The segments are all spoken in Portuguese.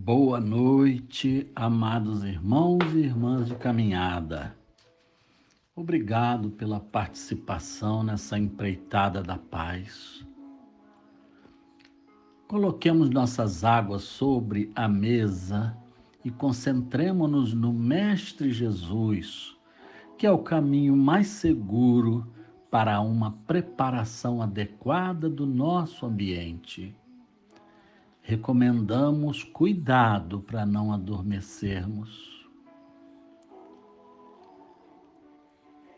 Boa noite, amados irmãos e irmãs de caminhada. Obrigado pela participação nessa empreitada da paz. Coloquemos nossas águas sobre a mesa e concentremo-nos no Mestre Jesus, que é o caminho mais seguro para uma preparação adequada do nosso ambiente. Recomendamos cuidado para não adormecermos.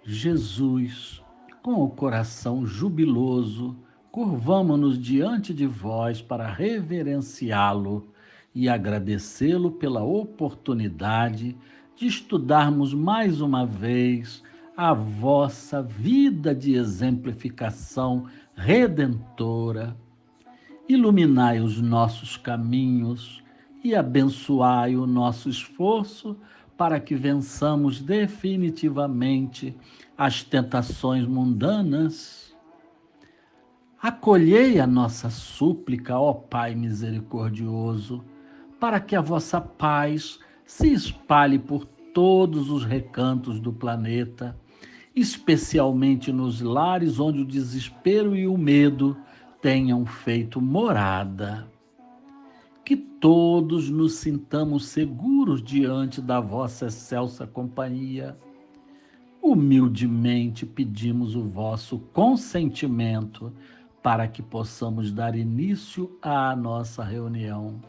Jesus, com o coração jubiloso, curvamo-nos diante de vós para reverenciá-lo e agradecê-lo pela oportunidade de estudarmos mais uma vez a vossa vida de exemplificação redentora. Iluminai os nossos caminhos e abençoai o nosso esforço para que vençamos definitivamente as tentações mundanas. Acolhei a nossa súplica, ó Pai misericordioso, para que a vossa paz se espalhe por todos os recantos do planeta, especialmente nos lares onde o desespero e o medo tenham feito morada. Que todos nos sintamos seguros diante da vossa excelsa companhia. Humildemente pedimos o vosso consentimento para que possamos dar início à nossa reunião.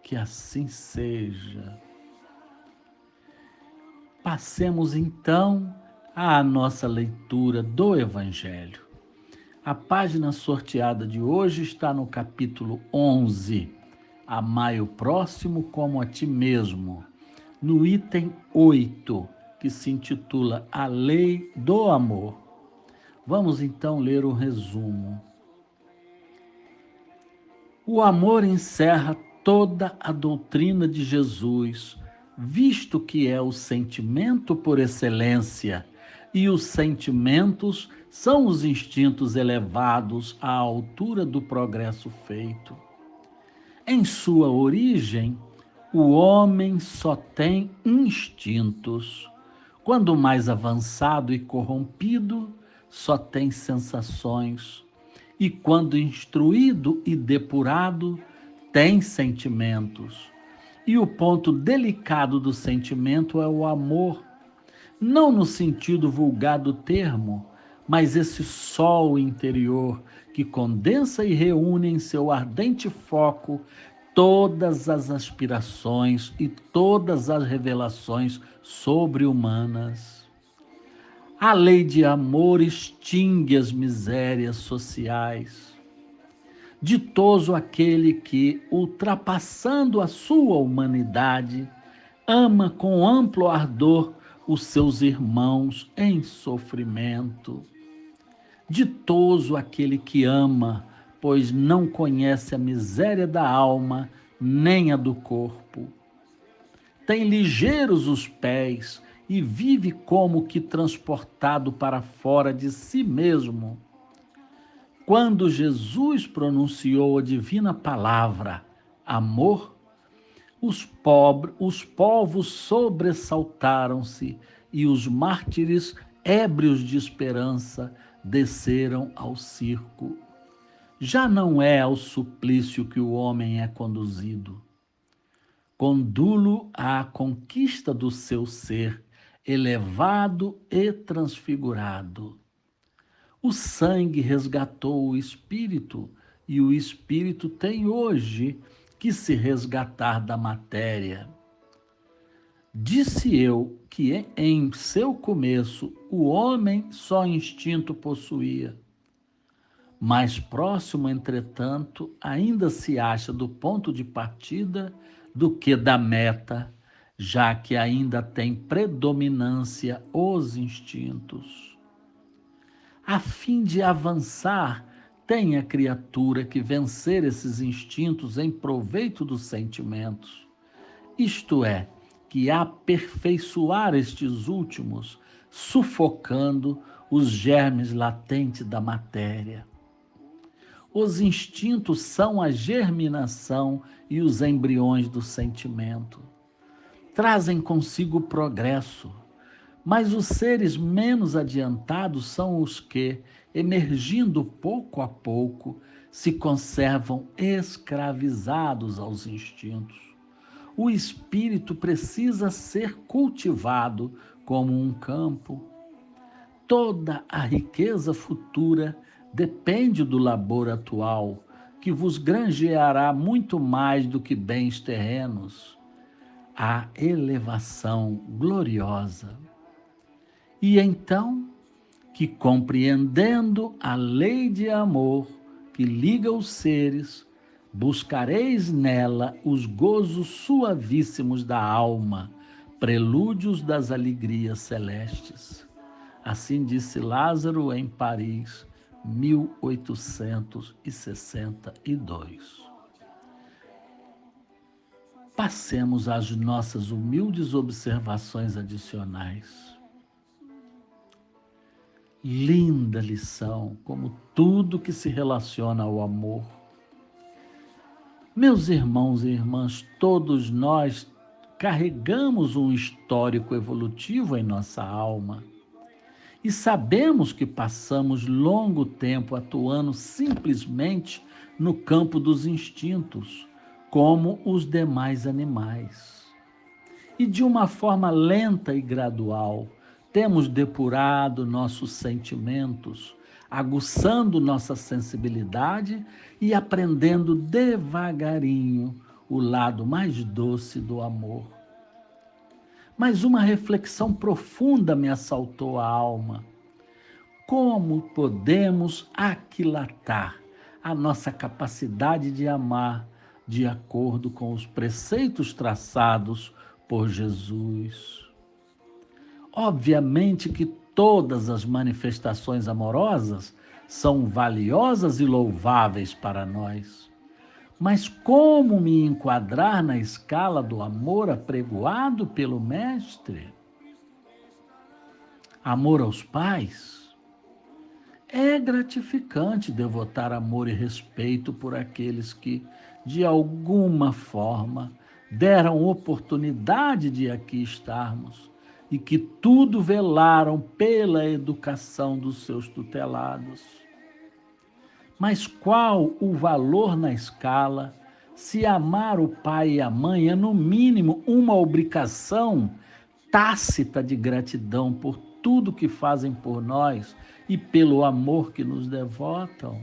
Que assim seja. Passemos então à nossa leitura do Evangelho. A página sorteada de hoje está no capítulo 11, Amai o próximo como a ti mesmo, no item 8, que se intitula A Lei do Amor. Vamos então ler o resumo. O amor encerra toda a doutrina de Jesus, visto que é o sentimento por excelência, e os sentimentos são os instintos elevados à altura do progresso feito. Em sua origem, o homem só tem instintos. Quando mais avançado e corrompido, só tem sensações. E quando instruído e depurado, tem sentimentos. E o ponto delicado do sentimento é o amor, não no sentido vulgar do termo, mas esse sol interior que condensa e reúne em seu ardente foco todas as aspirações e todas as revelações sobre-humanas. A lei de amor extingue as misérias sociais. Ditoso aquele que, ultrapassando a sua humanidade, ama com amplo ardor os seus irmãos em sofrimento. Ditoso aquele que ama, pois não conhece a miséria da alma nem a do corpo. Tem ligeiros os pés e vive como que transportado para fora de si mesmo. Quando Jesus pronunciou a divina palavra, amor, os povos sobressaltaram-se e os mártires, ébrios de esperança, desceram ao circo. Já não é ao suplício que o homem é conduzido. Condulo à conquista do seu ser, elevado e transfigurado. O sangue resgatou o espírito, e o espírito tem hoje que se resgatar da matéria. Disse eu que em seu começo o homem só instinto possuía. Mais próximo, entretanto, ainda se acha do ponto de partida do que da meta, já que ainda tem predominância os instintos. A fim de avançar, tem a criatura que vencer esses instintos em proveito dos sentimentos, isto é, que aperfeiçoar estes últimos, sufocando os germes latentes da matéria. Os instintos são a germinação e os embriões do sentimento. Trazem consigo o progresso, mas os seres menos adiantados são os que, emergindo pouco a pouco, se conservam escravizados aos instintos. O espírito precisa ser cultivado como um campo. Toda a riqueza futura depende do labor atual, que vos granjeará muito mais do que bens terrenos, a elevação gloriosa. E então, que compreendendo a lei de amor que liga os seres, buscareis nela os gozos suavíssimos da alma, prelúdios das alegrias celestes. Assim disse Lázaro em Paris, 1862. Passemos às nossas humildes observações adicionais. Linda lição, como tudo que se relaciona ao amor. Meus irmãos e irmãs, todos nós carregamos um histórico evolutivo em nossa alma. E sabemos que passamos longo tempo atuando simplesmente no campo dos instintos, como os demais animais. E de uma forma lenta e gradual, temos depurado nossos sentimentos, aguçando nossa sensibilidade e aprendendo devagarinho o lado mais doce do amor. Mas uma reflexão profunda me assaltou a alma. Como podemos aquilatar a nossa capacidade de amar de acordo com os preceitos traçados por Jesus? Obviamente que todas as manifestações amorosas são valiosas e louváveis para nós. Mas como me enquadrar na escala do amor apregoado pelo Mestre? Amor aos pais? É gratificante devotar amor e respeito por aqueles que, de alguma forma, deram oportunidade de aqui estarmos e que tudo velaram pela educação dos seus tutelados. Mas qual o valor na escala se amar o pai e a mãe é, no mínimo, uma obrigação tácita de gratidão por tudo que fazem por nós e pelo amor que nos devotam?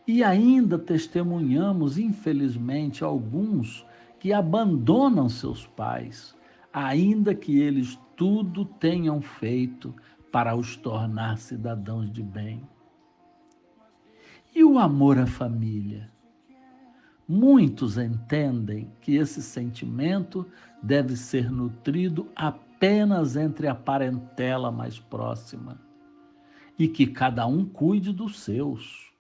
E ainda testemunhamos, infelizmente, alguns que abandonam seus pais, ainda que eles tudo tenham feito para os tornar cidadãos de bem. E o amor à família? Muitos entendem que esse sentimento deve ser nutrido apenas entre a parentela mais próxima e que cada um cuide dos seus.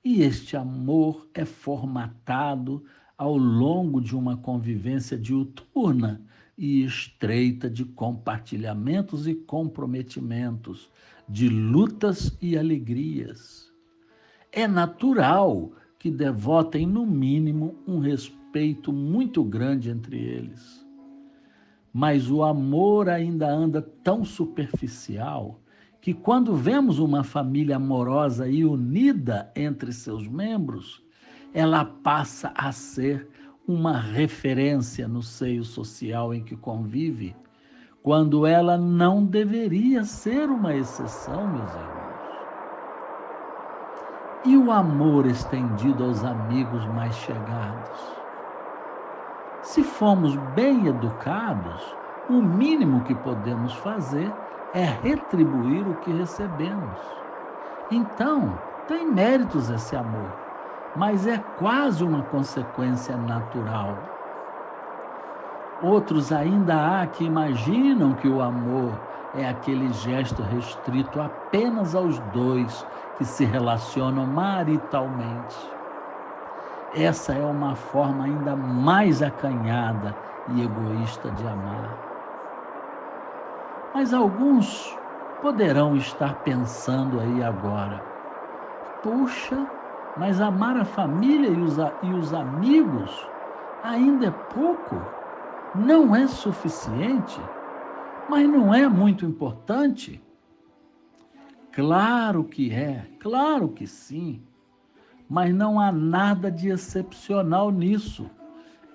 E este amor é formatado ao longo de uma convivência diuturna e estreita de compartilhamentos e comprometimentos, de lutas e alegrias. É natural que devotem, no mínimo, um respeito muito grande entre eles. Mas o amor ainda anda tão superficial que, quando vemos uma família amorosa e unida entre seus membros, ela passa a ser uma referência no seio social em que convive, quando ela não deveria ser uma exceção, meus irmãos. E o amor estendido aos amigos mais chegados? Se fomos bem educados, o mínimo que podemos fazer é retribuir o que recebemos. Então, tem méritos esse amor, mas é quase uma consequência natural. Outros ainda há que imaginam que o amor é aquele gesto restrito apenas aos dois que se relacionam maritalmente. Essa é uma forma ainda mais acanhada e egoísta de amar. Mas alguns poderão estar pensando aí agora: Puxa, mas amar a família e os amigos ainda é pouco? Não é suficiente? Mas não é muito importante? Claro que sim. Mas não há nada de excepcional nisso.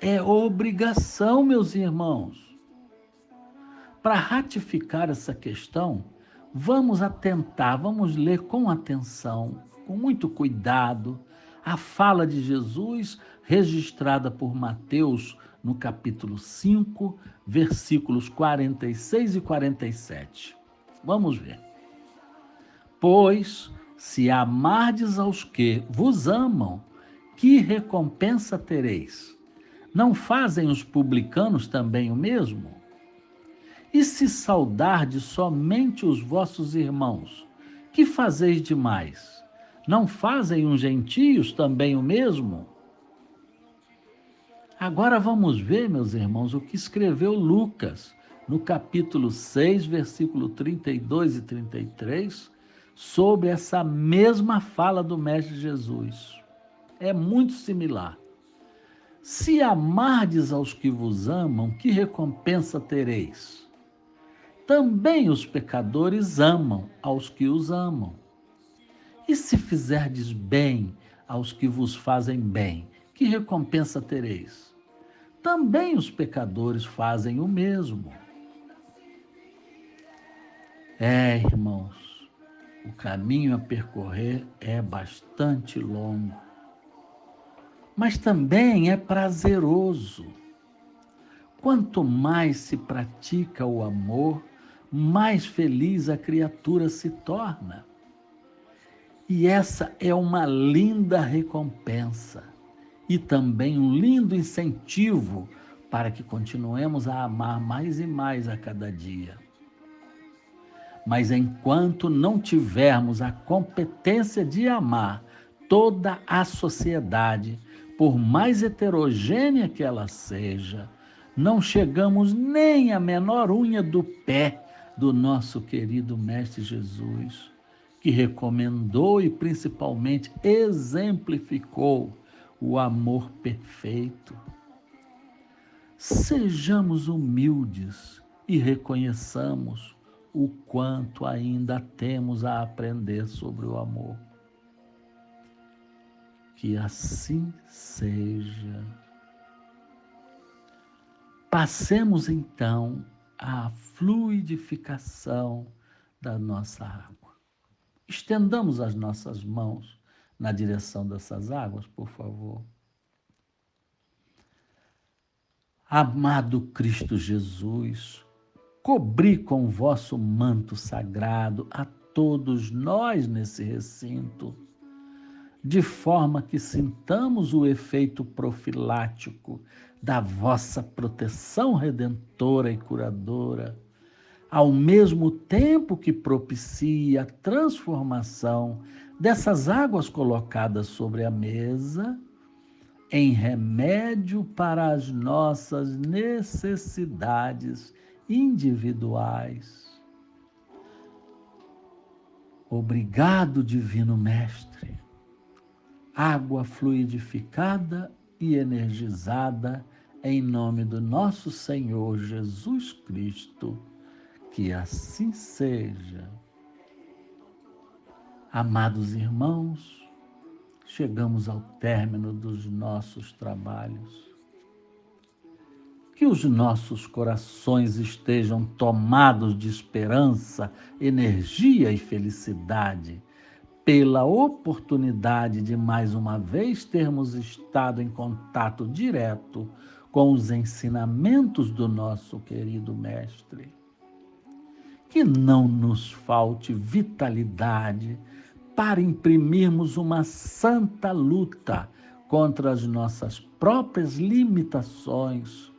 É obrigação, meus irmãos. Para ratificar essa questão, vamos ler com atenção, com muito cuidado, a fala de Jesus registrada por Mateus no capítulo 5, versículos 46 e 47. Vamos ver. Pois, se amardes aos que vos amam, que recompensa tereis? Não fazem os publicanos também o mesmo? E se saudardes somente os vossos irmãos, que fazeis demais? Não fazem os gentios também o mesmo? Agora vamos ver, meus irmãos, o que escreveu Lucas, no capítulo 6, versículo 32 e 33, sobre essa mesma fala do Mestre Jesus. É muito similar. Se amardes aos que vos amam, que recompensa tereis? Também os pecadores amam aos que os amam. E se fizerdes bem aos que vos fazem bem, que recompensa tereis? Também os pecadores fazem o mesmo. Irmãos, o caminho a percorrer é bastante longo, mas também é prazeroso. Quanto mais se pratica o amor, mais feliz a criatura se torna. E essa é uma linda recompensa e também um lindo incentivo para que continuemos a amar mais e mais a cada dia. Mas enquanto não tivermos a competência de amar toda a sociedade, por mais heterogênea que ela seja, não chegamos nem à menor unha do pé do nosso querido Mestre Jesus, que recomendou e principalmente exemplificou o amor perfeito. Sejamos humildes e reconheçamos o quanto ainda temos a aprender sobre o amor. Que assim seja. Passemos então à fluidificação da nossa água. Estendamos as nossas mãos na direção dessas águas, por favor. Amado Cristo Jesus, cobri com o vosso manto sagrado a todos nós nesse recinto, de forma que sintamos o efeito profilático da vossa proteção redentora e curadora, ao mesmo tempo que propicia a transformação dessas águas colocadas sobre a mesa em remédio para as nossas necessidades individuais. Obrigado, Divino Mestre. Água fluidificada e energizada em nome do nosso Senhor Jesus Cristo. Que assim seja. Amados irmãos, chegamos ao término dos nossos trabalhos. Que os nossos corações estejam tomados de esperança, energia e felicidade pela oportunidade de mais uma vez termos estado em contato direto com os ensinamentos do nosso querido Mestre. Que não nos falte vitalidade para imprimirmos uma santa luta contra as nossas próprias limitações,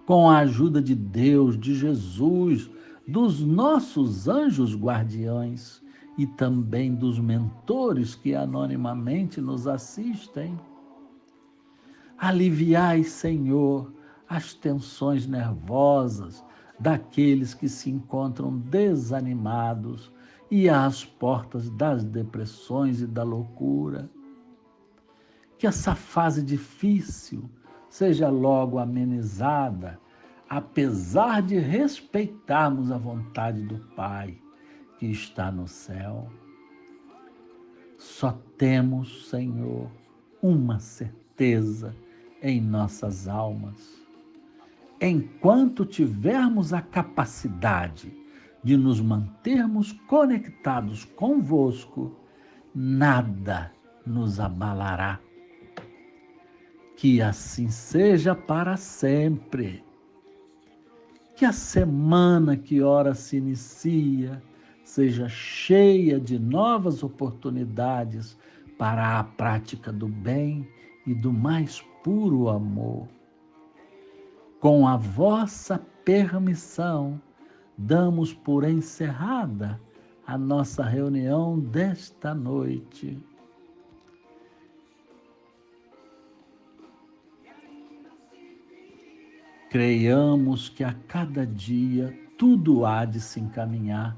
com a ajuda de Deus, de Jesus, dos nossos anjos guardiães e também dos mentores que anonimamente nos assistem. Aliviai, Senhor, as tensões nervosas daqueles que se encontram desanimados e às portas das depressões e da loucura. Que essa fase difícil seja logo amenizada, apesar de respeitarmos a vontade do Pai que está no céu. Só temos, Senhor, uma certeza em nossas almas. Enquanto tivermos a capacidade de nos mantermos conectados convosco, nada nos abalará. Que assim seja para sempre. Que a semana que ora se inicia seja cheia de novas oportunidades para a prática do bem e do mais puro amor. Com a vossa permissão, damos por encerrada a nossa reunião desta noite. Creiamos que a cada dia tudo há de se encaminhar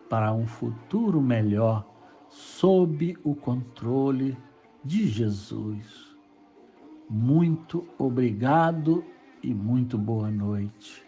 para um futuro melhor sob o controle de Jesus. Muito obrigado e muito boa noite.